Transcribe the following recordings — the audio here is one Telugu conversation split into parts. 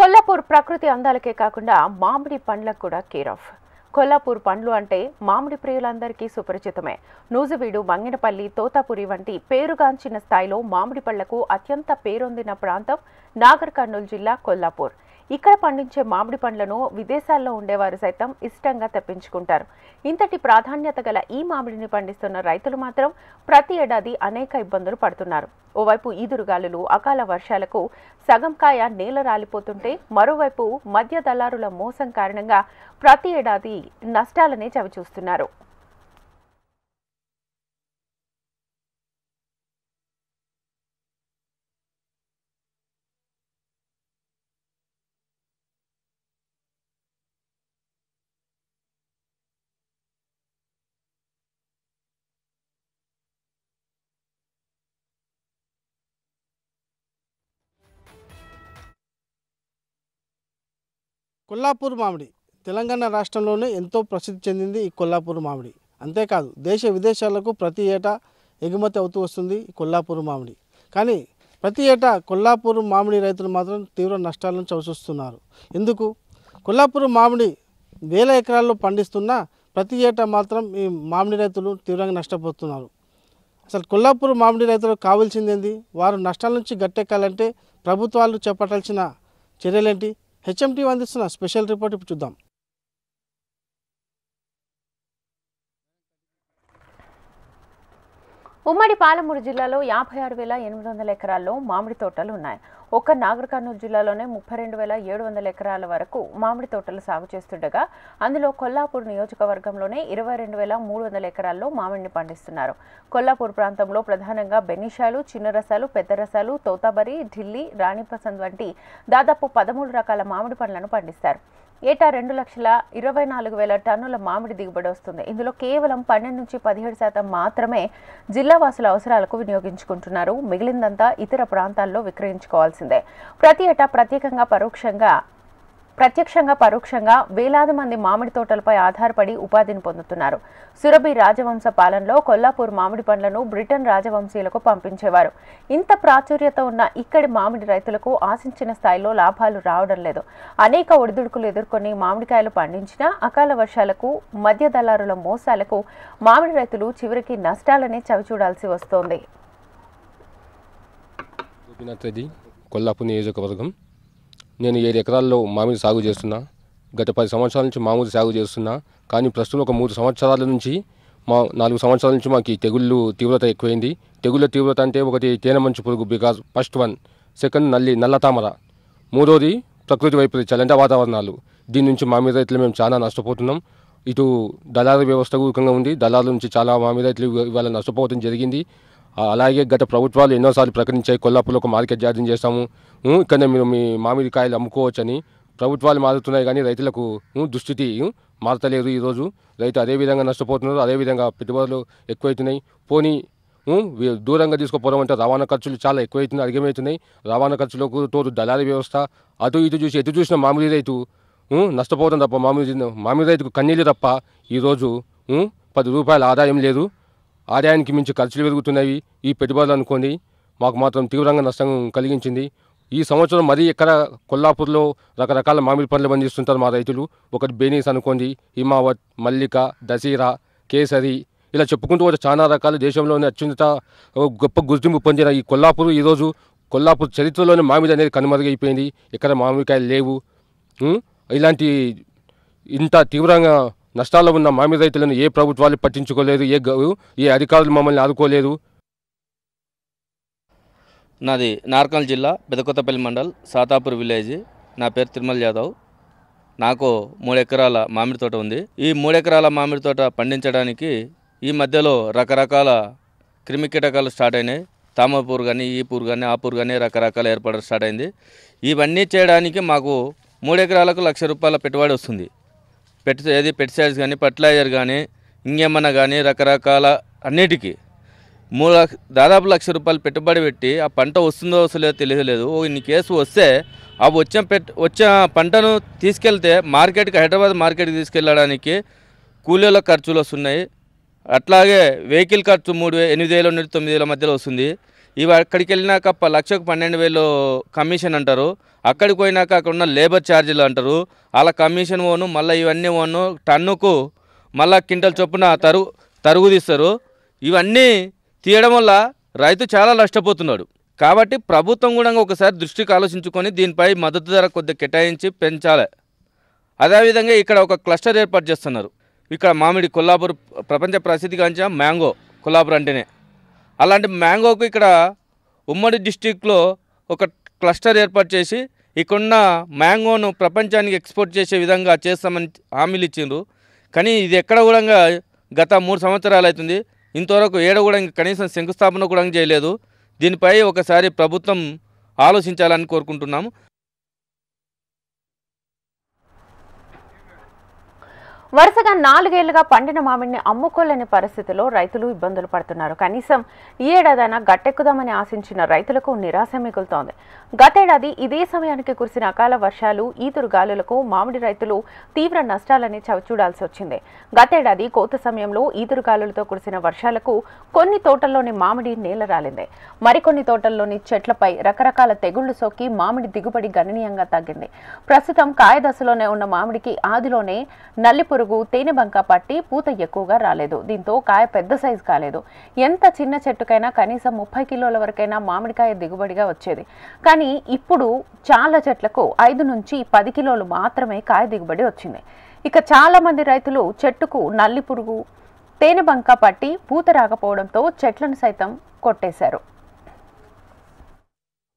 కొల్లాపూర్ ప్రకృతి అందాలకే కాకుండా మామిడి పండ్లకు కూడా కేర్ ఆఫ్. కొల్లాపూర్ పండ్లు అంటే మామిడి ప్రియులందరికీ సుపరిచితమే. నూజివీడు, మంగినపల్లి, తోతాపురి వంటి పేరుగాంచిన స్థాయిలో మామిడి పళ్లకు అత్యంత పేరొందిన ప్రాంతం నాగర్ కర్నూలు జిల్లా కొల్లాపూర్. ఇక్కడ పండించే మామిడి పండ్లను విదేశాల్లో ఉండేవారు సైతం ఇష్టంగా తెప్పించుకుంటారు. ఇంతటి ప్రాధాన్యత గల ఈ మామిడిని పండిస్తున్న రైతులు మాత్రం ప్రతి ఏడాది అనేక ఇబ్బందులు పడుతున్నారు. ఓవైపు ఈదురుగాలులు, అకాల వర్షాలకు సగం కాయ నేల రాలిపోతుంటే, మరోవైపు మధ్య దళారుల మోసం కారణంగా ప్రతి ఏడాది నష్టాలనే చవిచూస్తున్నారు. కొల్లాపూర్ మామిడి తెలంగాణ రాష్ట్రంలోనే ఎంతో ప్రసిద్ధి చెందింది ఈ కొల్లాపూర్ మామిడి. అంతేకాదు దేశ విదేశాలకు ప్రతి ఏటా ఎగుమతి అవుతూ వస్తుంది ఈ కొల్లాపూర్ మామిడి. కానీ ప్రతి ఏటా కొల్లాపూర్ మామిడి రైతులు మాత్రం తీవ్ర నష్టాలను చవిచూస్తున్నారు. ఎందుకు? కొల్లాపూర్ మామిడి వేల ఎకరాల్లో పండిస్తున్నా ప్రతి ఏటా మాత్రం ఈ మామిడి రైతులు తీవ్రంగా నష్టపోతున్నారు. అసలు కొల్లాపూర్ మామిడి రైతులకు కావాల్సిందేంది? వారు నష్టాల నుంచి గట్టెక్కాలంటే ప్రభుత్వాలు చేపట్టాల్సిన చర్యలేంటి? హెచ్ఎంటీ అందిస్తున్న స్పెషల్ రిపోర్ట్ ఇప్పుడు చూద్దాం. ఉమ్మడి పాలమూరు జిల్లాలో 56,800 ఎకరాల్లో మామిడి తోటలు ఉన్నాయి. ఒక్క నాగర్ కర్నూలు జిల్లాలోనే 32,700 ఎకరాల వరకు మామిడి తోటలు సాగు చేస్తుండగా, అందులో కొల్లాపూర్ నియోజకవర్గంలోనే 22,300 ఎకరాల్లో మామిడిని పండిస్తున్నారు. కొల్లాపూర్ ప్రాంతంలో ప్రధానంగా బెనిషాలు, చిన్న రసాలు, పెద్ద రసాలు, తోతాబరి, ఢిల్లీ, రాణిపసంద్ వంటి దాదాపు 13 రకాల మామిడి పండ్లను పండిస్తారు. ఏటా 2,24,000 టన్నుల మామిడి దిగుబడి వస్తుంది. ఇందులో కేవలం 12 నుంచి 17% మాత్రమే జిల్లా వాసుల అవసరాలకు వినియోగించుకుంటున్నారు. మిగిలిందంతా ఇతర ప్రాంతాల్లో విక్రయించుకోవాల్సిందే. ప్రతి ఏటా ప్రత్యక్షంగా పరోక్షంగా వేలాది మంది మామిడి తోటలపై ఆధారపడి ఉపాధిని పొందుతున్నారు. సురభి రాజవంశ పాలనలో కొల్లాపూర్ మామిడి పండ్లను బ్రిటన్ రాజవంశీయులకు పంపించేవారు. ఇంత ప్రాచుర్యత ఉన్న ఇక్కడి మామిడి రైతులకు ఆశించిన స్థాయిలో లాభాలు రావడం లేదు. అనేక ఒడిదుడుకులు ఎదుర్కొని మామిడికాయలు పండించినా అకాల వర్షాలకు, మధ్య దళారుల మోసాలకు మామిడి రైతులు చివరికి నష్టాలనే చవిచూడాల్సి వస్తోంది. కొల్లాపూర్ నియోజకవర్గం. నేను 7 ఎకరాల్లో మామిడి సాగు చేస్తున్నా. గత 10 సంవత్సరాల నుంచి మామిడి సాగు చేస్తున్నా. కానీ ప్రస్తుతం ఒక 3 సంవత్సరాల నుంచి 4 సంవత్సరాల నుంచి మాకు ఈ తెగుళ్ళు తీవ్రత ఎక్కువైంది. తెగుళ్ళ తీవ్రత అంటే ఒకటి తేనె మంచు పురుగు, బికాజ్ ఫస్ట్ వన్. సెకండ్ నల్ల తామర. మూడోది ప్రకృతి వైపరీత్యాలు అంటే వాతావరణాలు. దీని నుంచి మామిడి రైతులు మేము చాలా నష్టపోతున్నాం. ఇటు దళారు వ్యవస్థ కూకంగా ఉంది. దళారుల నుంచి చాలా మామిడి రైతులు ఇవాళ నష్టపోవడం జరిగింది. అలాగే గత ప్రభుత్వాలు ఎన్నోసార్లు ప్రకటించాయి, కొల్లాపూర్లో ఒక మార్కెట్ జారీ చేస్తాము, ఇక్కడనే మీరు మీ మామిడికాయలు అమ్ముకోవచ్చని. ప్రభుత్వాలు మారుతున్నాయి కానీ రైతులకు దుస్థితి మారతలేదు. ఈరోజు రైతు అదేవిధంగా నష్టపోతున్నారు. అదేవిధంగా పెట్టుబడులు ఎక్కువవుతున్నాయి. పోనీ దూరంగా తీసుకుపోవడం అంటే రవాణా ఖర్చులు చాలా ఎక్కువవుతున్నాయి, అధికమవుతున్నాయి. రవాణా ఖర్చులకు తోడు దళారీ వ్యవస్థ అటు ఇటు చూసి ఎటు చూసిన మామిడి రైతు నష్టపోవడం తప్ప మామిడి రైతుకు కన్నీళ్ళు తప్ప ఈరోజు 10 రూపాయల ఆదాయం లేదు. ఆదాయానికి మించి ఖర్చులు పెరుగుతున్నాయి. ఈ పెట్టుబడులు అనుకోండి మాకు మాత్రం తీవ్రంగా నష్టం కలిగించింది. ఈ సంవత్సరం మరీ ఎక్కడ కొల్లాపూర్లో రకరకాల మామిడి పండ్లు పండిస్తుంటారు మా రైతులు. ఒకటి బేనీస్ అనుకోండి, హిమావత్, మల్లిక, దసీరా, కేసరి, ఇలా చెప్పుకుంటూ పోతే చాలా రకాల దేశంలోనే అత్యున్నత గొప్ప గుర్తింపు పొందిన ఈ కొల్లాపూర్ ఈరోజు కొల్లాపూర్ చరిత్రలోనే మామిడి అనేది కనుమరుగైపోయింది. ఎక్కడ మామిడికాయలు లేవు. ఇలాంటి ఇంత తీవ్రంగా నష్టాల్లో ఉన్న మామిడి రైతులను ఏ ప్రభుత్వాలు పట్టించుకోలేదు, ఏ అధికారులు మమ్మల్ని ఆదుకోలేదు. నాది నార్కల్ జిల్లా పెదకొత్తపల్లి మండల్ సాతాపూర్ విలేజ్. నా పేరు తిరుమల యాదవ్. నాకు 3 ఎకరాల మామిడి తోట ఉంది. ఈ 3 ఎకరాల మామిడి తోట పండించడానికి ఈ మధ్యలో రకరకాల క్రిమికీటకాలు స్టార్ట్ అయినాయి. తామరపూర్ కానీ, ఈ పూర్ కానీ, ఆ పూర్ కానీ రకరకాల ఏర్పడడం స్టార్ట్ అయింది. ఇవన్నీ చేయడానికి మాకు 3 ఎకరాలకు ₹1,00,000 పెట్టుబడి వస్తుంది. పెస్టిసైడ్స్ కానీ, ఫర్టిలైజర్ కానీ, ఇంకేమన్నా కానీ రకరకాల అన్నిటికీ దాదాపు ₹1,00,000 పెట్టుబడి పెట్టి ఆ పంట వస్తుందో వస్తలేదో తెలియలేదు. ఇన్ని కేసు వస్తే ఆ వచ్చిన పంటను తీసుకెళ్తే మార్కెట్కి, హైదరాబాద్ మార్కెట్కి తీసుకెళ్ళడానికి కూలీల ఖర్చులు వస్తున్నాయి. అట్లాగే వెహికల్ ఖర్చు 8,000 నుండి 9,000 మధ్యలో వస్తుంది. ఇవి అక్కడికి వెళ్ళినాక లక్షకు 12,000 కమిషన్ అంటారు. అక్కడికి పోయినాక అక్కడ ఉన్న లేబర్ ఛార్జీలు అంటారు. అలా కమిషన్ ఓను మళ్ళీ ఇవన్నీ ఓను టన్నుకు మళ్ళీ క్వింటల్ చొప్పున తరుగు తీస్తారు. ఇవన్నీ తీయడం వల్ల రైతు చాలా నష్టపోతున్నాడు. కాబట్టి ప్రభుత్వం కూడా ఒకసారి దృష్టికి ఆలోచించుకొని దీనిపై మద్దతు ధర కొద్దిగా కేటాయించి పెంచాలి. అదేవిధంగా ఇక్కడ ఒక క్లస్టర్ ఏర్పాటు చేస్తున్నారు. ఇక్కడ మామిడి కొల్లాపూర్ ప్రపంచ ప్రసిద్ధిగాంచిన మ్యాంగో కొల్లాపూర్ అంటేనే. అలాంటి మ్యాంగోకు ఇక్కడ ఉమ్మడి డిస్టిక్లో ఒక క్లస్టర్ ఏర్పాటు చేసి ఇక్కడున్న మ్యాంగోను ప్రపంచానికి ఎక్స్పోర్ట్ చేసే విధంగా చేస్తామని హామీలు ఇచ్చిండ్రు. కానీ ఇది ఎక్కడ కూడా గత 3 సంవత్సరాలు అవుతుంది, ఇంతవరకు ఏడ కూడా కనీసం శంకుస్థాపన కూడా చేయలేదు. దీనిపై ఒకసారి ప్రభుత్వం ఆలోచించాలని కోరుకుంటున్నాము. వరుసగా 4 ఏళ్లుగా పండిన మామిడిని అమ్ముకోలేని పరిస్థితిలో రైతులు ఇబ్బందులు పడుతున్నారు. కనీసం ఈ ఏడాదైనా గట్టెక్కుదామని ఆశించిన రైతులకు నిరాశ మిగులుతోంది. గతేడాది ఇదే సమయానికి కురిసిన అకాల వర్షాలు, ఈదురు గాలులకు మామిడి రైతులు తీవ్ర నష్టాలని చవిచూడాల్సి వచ్చింది. గతేడాది కోత సమయంలో ఈదురు గాలులతో కురిసిన వర్షాలకు కొన్ని తోటల్లోని మామిడి నేలరాలింది. మరికొన్ని తోటల్లోని చెట్లపై రకరకాల తెగుళ్లు సోకి మామిడి దిగుబడి గణనీయంగా తగ్గింది. ప్రస్తుతం కాయ దశలోనే ఉన్న మామిడికి ఆదిలోనే నల్లిపురుగు, తేనెబంక పట్టి పూత ఎక్కువగా రాలేదు. దీంతో కాయ పెద్ద సైజు కాలేదు. ఎంత చిన్న చెట్టుకైనా కనీసం 30 కిలోల వరకైనా మామిడికాయ దిగుబడిగా వచ్చేది. కానీ ఇప్పుడు చాలా చెట్లకు 5 నుంచి 10 కిలోలు మాత్రమే కాయ దిగుబడి వచ్చింది. ఇక చాలా మంది రైతులు చెట్టుకు నల్లిపురుగు, తేనెబంక పట్టి పూత రాకపోవడంతో చెట్లను సైతం కొట్టేశారు.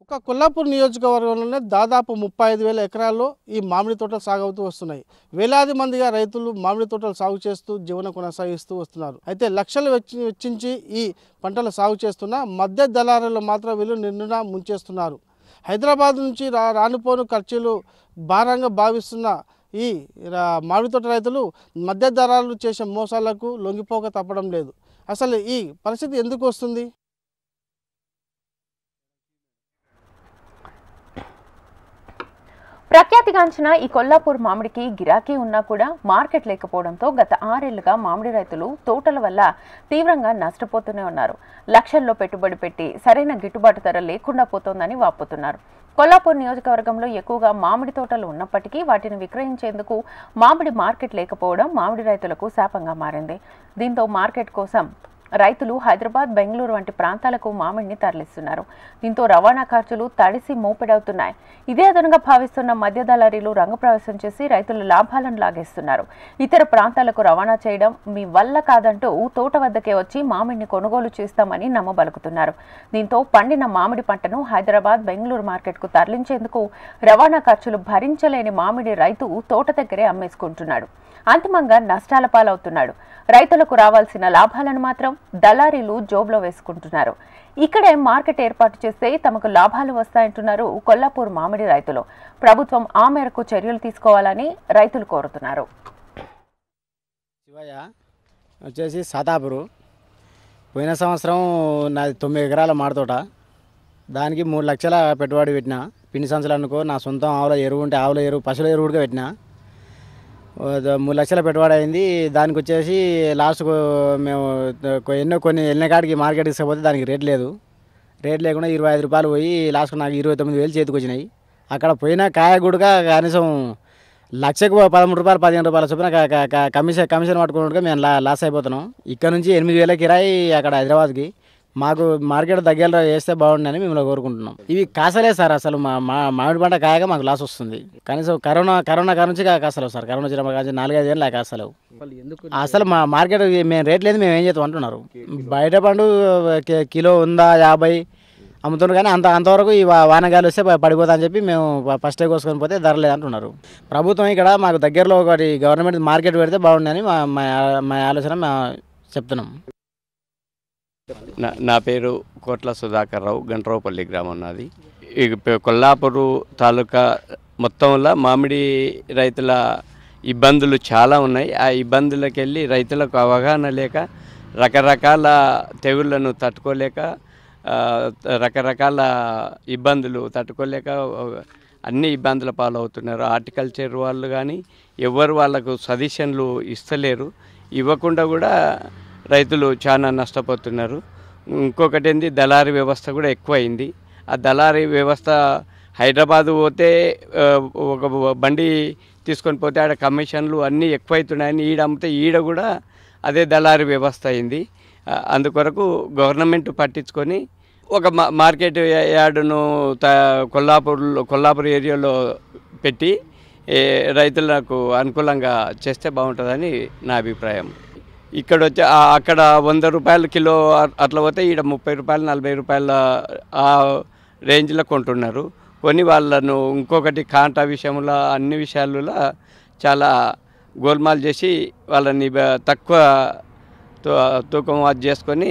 ఒక కొల్లాపూర్ నియోజకవర్గంలోనే దాదాపు 35,000 ఎకరాల్లో ఈ మామిడి తోటలు సాగవుతూ వస్తున్నాయి. వేలాది మందిగా రైతులు మామిడి తోటలు సాగు చేస్తూ జీవనం కొనసాగిస్తూ వస్తున్నారు. అయితే లక్షలు వెచ్చించి ఈ పంటలు సాగు చేస్తున్న మధ్య దళారులు మాత్రం వీళ్ళు నిండున ముంచేస్తున్నారు. హైదరాబాద్ నుంచి రానుపోను ఖర్చులు భారంగా భావిస్తున్న ఈ మామిడి తోట రైతులు మధ్య దళారులు చేసే మోసాలకు లొంగిపోక తప్పడం లేదు. అసలు ఈ పరిస్థితి ఎందుకు వస్తుంది? ప్రఖ్యాతిగాంచిన ఈ కొల్లాపూర్ మామిడికి గిరాకీ ఉన్నా కూడా మార్కెట్ లేకపోవడంతో గత 6 ఏళ్లుగా మామిడి రైతులు తోటల వల్ల తీవ్రంగా నష్టపోతూనే ఉన్నారు. లక్షల్లో పెట్టుబడి పెట్టి సరైన గిట్టుబాటు ధర లేకుండా పోతోందని వాపోతున్నారు. కొల్లాపూర్ నియోజకవర్గంలో ఎక్కువగా మామిడి తోటలు ఉన్నప్పటికీ వాటిని విక్రయించేందుకు మామిడి మార్కెట్ లేకపోవడం మామిడి రైతులకు శాపంగా మారింది. దీంతో మార్కెట్ కోసం రైతులు హైదరాబాద్, బెంగళూరు వంటి ప్రాంతాలకు మామిడిని తరలిస్తున్నారు. దీంతో రవాణా ఖర్చులు తడిసి మోపెడవుతున్నాయి. ఇదే అదనంగా భావిస్తున్న మధ్య దళారీలు రంగప్రవేశం చేసి రైతుల లాభాలను లాగేస్తున్నారు. ఇతర ప్రాంతాలకు రవాణా చేయడం మీ వల్ల కాదంటూ తోట వద్దకే వచ్చి మామిడిని కొనుగోలు చేస్తామని నమ్మబలుకుతున్నారు. దీంతో పండిన మామిడి పంటను హైదరాబాద్, బెంగళూరు మార్కెట్కు తరలించేందుకు రవాణా ఖర్చులు భరించలేని మామిడి రైతు తోట దగ్గరే అమ్మేసుకుంటున్నాడు. అంతిమంగా నష్టాల పాలవుతున్నాడు. రైతులకు రావాల్సిన లాభాలను మాత్రం దళారీలు జోబులో వేసుకుంటున్నారు. ఇక్కడే మార్కెట్ ఏర్పాటు చేస్తే తమకు లాభాలు వస్తాయంటున్నారు కొల్లాపూర్ మామిడి రైతులు. ప్రభుత్వం ఆ మేరకు చర్యలు తీసుకోవాలని రైతులు కోరుతున్నారు. శివయ్య వచ్చేసి సాతాపురు. పోయిన సంవత్సరం నాది 9 ఎకరాల మామిడి తోట. దానికి 3 లక్షల పెట్టుబడి పెట్టిన. పిండి సంచులు అనుకో, నా సొంతం ఆవుల ఎరువు ఉంటే ఆవుల ఎరువు, పశువుల ఎరువు కూడా పెట్టిన. 3 లక్షల పెట్టుబడి అయింది. దానికి వచ్చేసి లాస్ట్కు మేము కొన్ని వెళ్ళిన కాడికి మార్కెట్ తీసుకపోతే దానికి రేట్ లేదు. రేట్ లేకుండా 25 రూపాయలు పోయి లాస్ట్కు నాకు 29,000 చేతికి వచ్చినాయి. అక్కడ పోయిన కాయ గుడగా కనీసం లక్షకు 13 రూపాయలు 15 రూపాయల చొప్పున కమిషన్ పట్టుకున్నట్టుగా మేము లాస్ అయిపోతున్నాం. ఇక్కడ నుంచి 8,000 కిరాయి అక్కడ హైదరాబాద్కి. మాకు మార్కెట్ దగ్గరలో వేస్తే బాగుండని మేము కోరుకుంటున్నాం. ఇవి కాసలే సార్, అసలు మామిడి పంట కాయగా మాకు లాస్ వస్తుంది. కనీసం కరోనా నుంచి కాసలేవు సార్. కరోనా వచ్చిన 4-5 ఏళ్ళు కాసలేవు. అసలు మా మార్కెట్ మేము రేట్ లేదు, మేము ఏం చేస్తాం అంటున్నారు. బయట పండు కిలో 150 అమ్ముతున్నారు. కానీ అంతవరకు ఈ వానగాలు వస్తే పడిపోతా అని చెప్పి మేము ఫస్టే కోసుకొని పోతే ధర లేదంటున్నారు. ప్రభుత్వం ఇక్కడ మాకు దగ్గరలో ఒకటి గవర్నమెంట్ మార్కెట్ పెడితే బాగుండని మా ఆలోచన చెప్తున్నాం. నా పేరు కోట్ల సుధాకర్ రావు, గంట్రావుపల్లి గ్రామం నాది. కొల్లాపూరు తాలూకా మొత్తంలో మామిడి రైతుల ఇబ్బందులు చాలా ఉన్నాయి. ఆ ఇబ్బందులకు వెళ్ళి రైతులకు అవగాహన లేక, రకరకాల తెగుళ్లను తట్టుకోలేక, రకరకాల ఇబ్బందులు తట్టుకోలేక అన్ని ఇబ్బందుల పాలవుతున్నారు. హార్టికల్చర్ వాళ్ళు కానీ ఎవరు వాళ్ళకు సజెషన్లు ఇస్తలేరు. ఇవ్వకుండా కూడా రైతులు చాలా నష్టపోతున్నారు. ఇంకొకటి ఏంది దళారీ వ్యవస్థ కూడా ఎక్కువైంది. ఆ దళారీ వ్యవస్థ హైదరాబాదు పోతే ఒక బండి తీసుకొని పోతే ఆడ కమిషన్లు అన్నీ ఎక్కువైతున్నాయని ఈడ అమ్మితే ఈడ కూడా అదే దళారీ వ్యవస్థ అయింది. అందుకొరకు గవర్నమెంట్ పట్టించుకొని ఒక మార్కెట్ యార్డును కొల్లాపూర్ ఏరియాలో పెట్టి రైతులకు అనుకూలంగా చేస్తే బాగుంటుందని నా అభిప్రాయం. ఇక్కడ వచ్చి అక్కడ 100 రూపాయల కిలో అట్లా పోతే ఈడ 30 రూపాయలు 40 రూపాయల ఆ రేంజ్లో కొంటున్నారు. కొని వాళ్ళను ఇంకొకటి కాంటా విషయంలో అన్ని విషయాలలో చాలా గోల్మాల్ చేసి వాళ్ళని తక్కువ తూకం అది చేసుకొని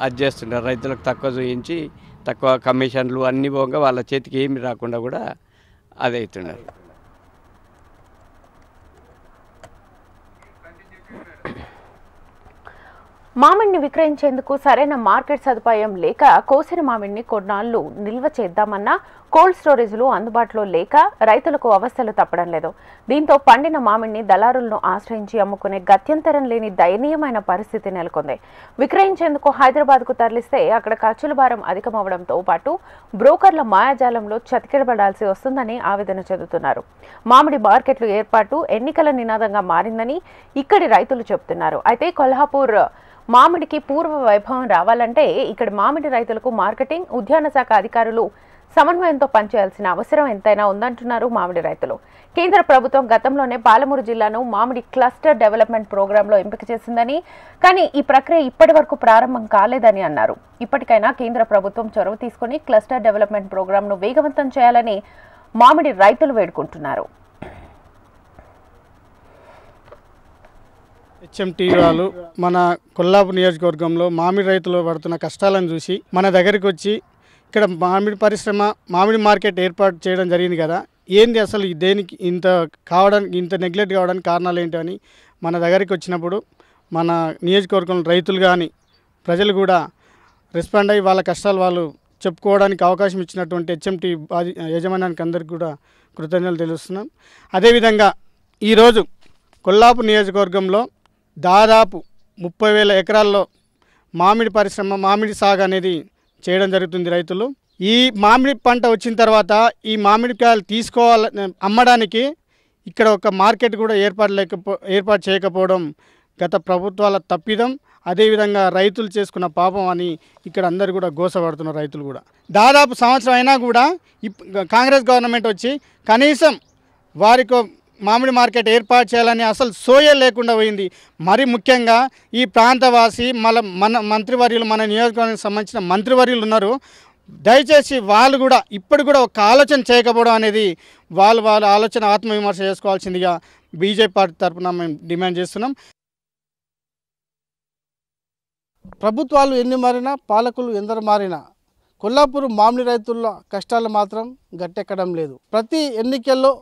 అది చేస్తున్నారు. రైతులకు తక్కువ చూయించి తక్కువ కమిషన్లు అన్నీ పోగా వాళ్ళ చేతికి ఏమి రాకుండా కూడా అది అవుతున్నారు. మామిడిని విక్రయించేందుకు సరైన మార్కెట్ సదుపాయం లేక కోసిన మామిడిని కొన్నాళ్లు నిల్వ చేద్దామన్నా కోల్డ్ స్టోరేజ్లు అందుబాటులో లేక రైతులకు అవస్థలు తప్పడం లేదు. దీంతో పండిన మామిడిని దళారులను ఆశ్రయించి అమ్ముకునే గత్యంతరం లేని దయనీయమైన పరిస్థితి నెలకొంది. విక్రయించేందుకు హైదరాబాద్కు తరలిస్తే అక్కడ ఖర్చుల భారం అధికమవడంతో పాటు బ్రోకర్ల మాయాజాలంలో చతికిడబడాల్సి వస్తుందని ఆవేదన చెందుతున్నారు. మామిడి మార్కెట్లు ఏర్పాటు ఎన్నికల నినాదంగా మారిందని ఇక్కడి రైతులు చెబుతున్నారు. అయితే కొల్హాపూర్ మామిడికి పూర్వ వైభవం రావాలంటే ఇక్కడ మామిడి రైతులకు మార్కెటింగ్, ఉద్యాన శాఖ అధికారులు సమన్వయంతో పనిచేయాల్సిన అవసరం ఎంతైనా ఉందంటున్నారు మామిడి రైతులు. కేంద్ర ప్రభుత్వం గతంలోనే పాలమూరు జిల్లాను మామిడి క్లస్టర్ డెవలప్మెంట్ ప్రోగ్రాంలో ఎంపిక చేసిందని, కానీ ఈ ప్రక్రియ ఇప్పటి వరకు ప్రారంభం కాలేదని అన్నారు. ఇప్పటికైనా కేంద్ర ప్రభుత్వం చొరవ తీసుకుని క్లస్టర్ డెవలప్మెంట్ ప్రోగ్రాంను వేగవంతం చేయాలని మామిడి రైతులు వేడుకుంటున్నారు. హెచ్ఎంటీ వాళ్ళు మన కొల్లాపూర్ నియోజకవర్గంలో మామిడి రైతులు పడుతున్న కష్టాలను చూసి మన దగ్గరికి వచ్చి ఇక్కడ మామిడి పరిశ్రమ, మామిడి మార్కెట్ ఏర్పాటు చేయడం జరిగింది కదా, ఏంది అసలు దేనికి ఇంత కావడానికి, ఇంత నెగ్లెక్ట్ కావడానికి కారణాలు ఏంటి అని మన దగ్గరికి వచ్చినప్పుడు మన నియోజకవర్గంలో రైతులు కానీ ప్రజలు కూడా రెస్పాండ్ అయ్యి వాళ్ళ కష్టాలు వాళ్ళు చెప్పుకోవడానికి అవకాశం ఇచ్చినటువంటి హెచ్ఎంటీ యాజమాన్యానికి అందరికీ కూడా కృతజ్ఞతలు తెలుస్తున్నాం. అదేవిధంగా ఈరోజు కొల్లాపూర్ నియోజకవర్గంలో దాదాపు 30,000 ఎకరాల్లో మామిడి పరిశ్రమ, మామిడి సాగు అనేది చేయడం జరుగుతుంది. రైతులు ఈ మామిడి పంట వచ్చిన తర్వాత ఈ మామిడికాయలు అమ్మడానికి ఇక్కడ ఒక మార్కెట్ కూడా ఏర్పాటు చేయకపోవడం గత ప్రభుత్వాల తప్పిదం. అదేవిధంగా రైతులు చేసుకున్న పాపం అని ఇక్కడ అందరు కూడా గోసపడుతున్నారు. రైతులు కూడా దాదాపు సంవత్సరం అయినా కూడా కాంగ్రెస్ గవర్నమెంట్ వచ్చి కనీసం వారికి మామిడి మార్కెట్ ఏర్పాటు చేయాలని అసలు సోయే లేకుండా పోయింది. మరి ముఖ్యంగా ఈ ప్రాంతవాసి మన మంత్రివర్యులు, మన నియోజకవర్గానికి సంబంధించిన మంత్రివర్యులు ఉన్నారు. దయచేసి వాళ్ళు కూడా ఇప్పుడు కూడా ఒక ఆలోచన చేయకపోవడం అనేది వాళ్ళ ఆలోచన ఆత్మవిమర్శ చేసుకోవాల్సిందిగా బీజేపీ పార్టీ తరఫున మేము డిమాండ్ చేస్తున్నాం. ప్రభుత్వాలు ఎన్ని మారినా, పాలకులు ఎందరు మారినా కొల్లాపూర్ మామిడి రైతుల కష్టాలు మాత్రం గట్టెక్కడం లేదు. ప్రతి ఎన్నికల్లో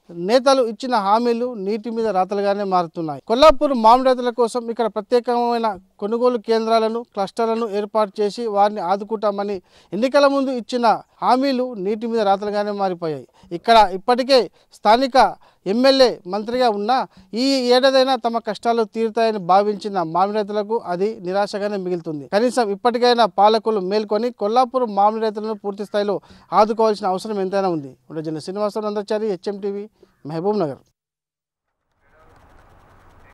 నేతలు ఇచ్చిన హామీలు నీటి మీద రాతలుగానే మారుతున్నాయి. కొల్లాపూర్ మామిడి రైతుల కోసం ఇక్కడ ప్రత్యేకమైన కొనుగోలు కేంద్రాలను, క్లస్టర్లను ఏర్పాటు చేసి వారిని ఆదుకుంటామని ఎన్నికల ముందు ఇచ్చిన హామీలు నీటి మీద రాతలుగానే మారిపోయాయి. ఇక్కడ ఇప్పటికే స్థానిక ఎమ్మెల్యే మంత్రిగా ఉన్న ఈ ఏడాదైనా తమ కష్టాలు తీరుతాయని భావించిన మామిడి రైతులకు అది నిరాశగానే మిగులుతుంది. కనీసం ఇప్పటికైనా పాలకులు మేల్కొని కొల్లాపూర్ మామిడి రైతులను పూర్తి స్థాయిలో ఆదుకోవాల్సిన అవసరం ఎంతైనా ఉంది. Srinivasa Rao, HM TV, Mahabub Nagar.